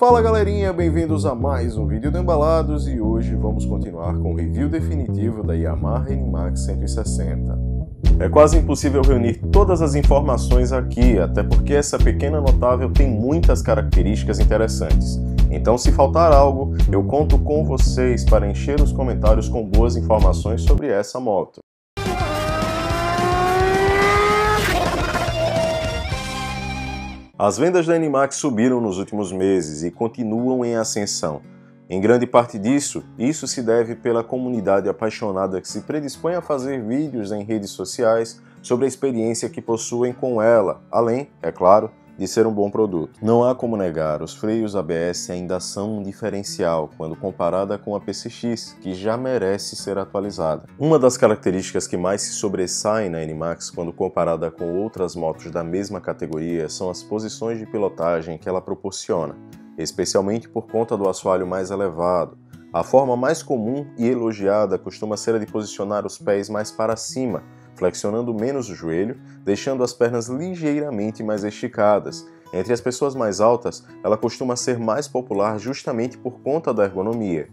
Fala galerinha, bem-vindos a mais um vídeo do Embalados e hoje vamos continuar com o review definitivo da Yamaha NMAX 160. É quase impossível reunir todas as informações aqui, até porque essa pequena notável tem muitas características interessantes. Então, se faltar algo, eu conto com vocês para encher os comentários com boas informações sobre essa moto. As vendas da NMAX subiram nos últimos meses e continuam em ascensão. Em grande parte disso, isso se deve pela comunidade apaixonada que se predispõe a fazer vídeos em redes sociais sobre a experiência que possuem com ela, além, é claro, de ser um bom produto. Não há como negar, os freios ABS ainda são um diferencial quando comparada com a PCX, que já merece ser atualizada. Uma das características que mais se sobressaem na NMAX quando comparada com outras motos da mesma categoria são as posições de pilotagem que ela proporciona, especialmente por conta do assoalho mais elevado. A forma mais comum e elogiada costuma ser a de posicionar os pés mais para cima, flexionando menos o joelho, deixando as pernas ligeiramente mais esticadas. Entre as pessoas mais altas, ela costuma ser mais popular justamente por conta da ergonomia.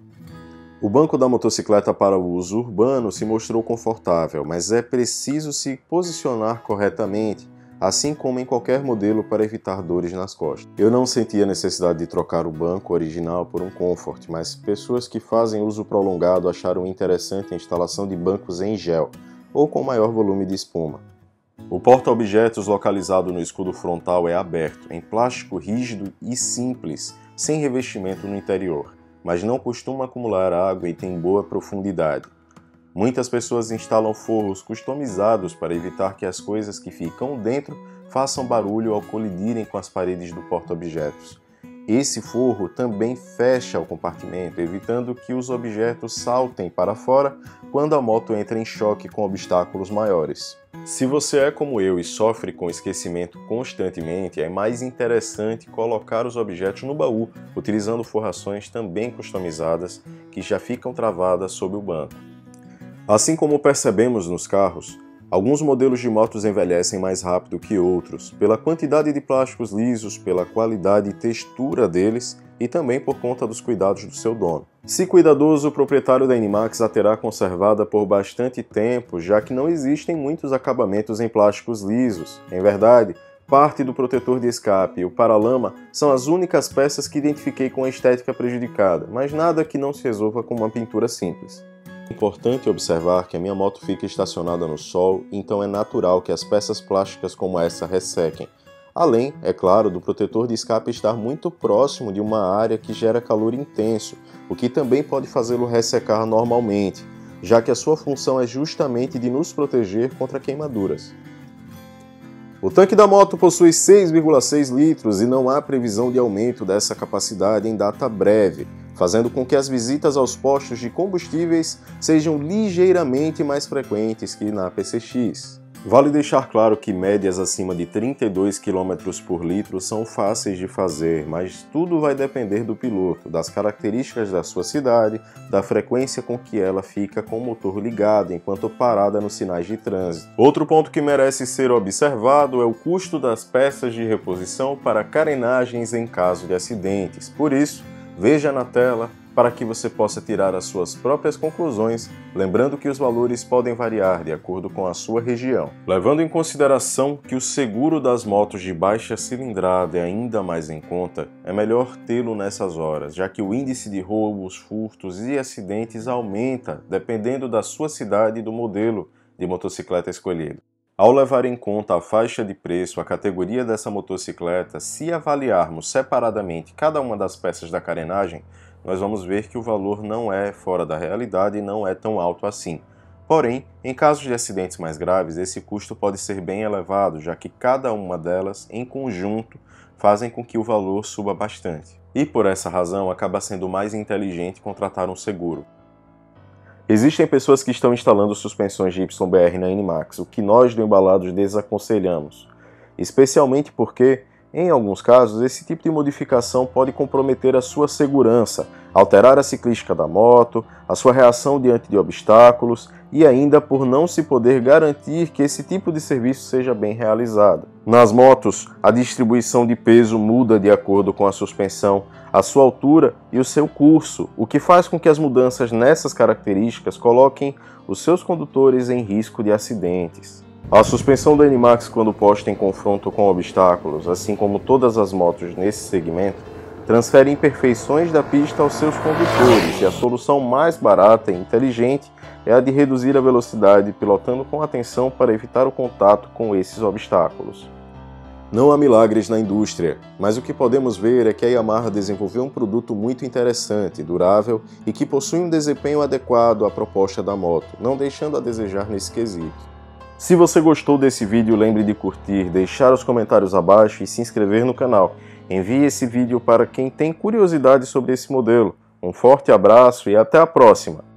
O banco da motocicleta para o uso urbano se mostrou confortável, mas é preciso se posicionar corretamente, assim como em qualquer modelo para evitar dores nas costas. Eu não senti a necessidade de trocar o banco original por um Comfort, mas pessoas que fazem uso prolongado acharam interessante a instalação de bancos em gel, ou com maior volume de espuma. O porta-objetos localizado no escudo frontal é aberto, em plástico rígido e simples, sem revestimento no interior, mas não costuma acumular água e tem boa profundidade. Muitas pessoas instalam forros customizados para evitar que as coisas que ficam dentro façam barulho ao colidirem com as paredes do porta-objetos. Esse forro também fecha o compartimento, evitando que os objetos saltem para fora quando a moto entra em choque com obstáculos maiores. Se você é como eu e sofre com esquecimento constantemente, é mais interessante colocar os objetos no baú, utilizando forrações também customizadas que já ficam travadas sob o banco. Assim como percebemos nos carros, alguns modelos de motos envelhecem mais rápido que outros, pela quantidade de plásticos lisos, pela qualidade e textura deles e também por conta dos cuidados do seu dono. Se cuidadoso, o proprietário da NMAX a terá conservada por bastante tempo, já que não existem muitos acabamentos em plásticos lisos. Em verdade, parte do protetor de escape e o paralama são as únicas peças que identifiquei com a estética prejudicada, mas nada que não se resolva com uma pintura simples. É importante observar que a minha moto fica estacionada no sol, então é natural que as peças plásticas como essa ressequem. Além, é claro, do protetor de escape estar muito próximo de uma área que gera calor intenso, o que também pode fazê-lo ressecar normalmente, já que a sua função é justamente de nos proteger contra queimaduras. O tanque da moto possui 6,6 litros e não há previsão de aumento dessa capacidade em data breve, fazendo com que as visitas aos postos de combustíveis sejam ligeiramente mais frequentes que na PCX. Vale deixar claro que médias acima de 32 km por litro são fáceis de fazer, mas tudo vai depender do piloto, das características da sua cidade, da frequência com que ela fica com o motor ligado enquanto parada nos sinais de trânsito. Outro ponto que merece ser observado é o custo das peças de reposição para carenagens em caso de acidentes. Por isso, veja na tela para que você possa tirar as suas próprias conclusões, lembrando que os valores podem variar de acordo com a sua região. Levando em consideração que o seguro das motos de baixa cilindrada é ainda mais em conta, é melhor tê-lo nessas horas, já que o índice de roubos, furtos e acidentes aumenta dependendo da sua cidade e do modelo de motocicleta escolhido. Ao levar em conta a faixa de preço, a categoria dessa motocicleta, se avaliarmos separadamente cada uma das peças da carenagem, nós vamos ver que o valor não é fora da realidade e não é tão alto assim. Porém, em casos de acidentes mais graves, esse custo pode ser bem elevado, já que cada uma delas, em conjunto, fazem com que o valor suba bastante. E por essa razão, acaba sendo mais inteligente contratar um seguro. Existem pessoas que estão instalando suspensões de YBR na NMAX, o que nós do Embalados desaconselhamos, especialmente porque, em alguns casos, esse tipo de modificação pode comprometer a sua segurança, alterar a ciclística da moto, a sua reação diante de obstáculos e ainda por não se poder garantir que esse tipo de serviço seja bem realizado. Nas motos, a distribuição de peso muda de acordo com a suspensão, a sua altura e o seu curso, o que faz com que as mudanças nessas características coloquem os seus condutores em risco de acidentes. A suspensão da NMAX, quando posta em confronto com obstáculos, assim como todas as motos nesse segmento, transfere imperfeições da pista aos seus condutores, e a solução mais barata e inteligente é a de reduzir a velocidade pilotando com atenção para evitar o contato com esses obstáculos. Não há milagres na indústria, mas o que podemos ver é que a Yamaha desenvolveu um produto muito interessante, durável e que possui um desempenho adequado à proposta da moto, não deixando a desejar nesse quesito. Se você gostou desse vídeo, lembre de curtir, deixar os comentários abaixo e se inscrever no canal. Envie esse vídeo para quem tem curiosidade sobre esse modelo. Um forte abraço e até a próxima!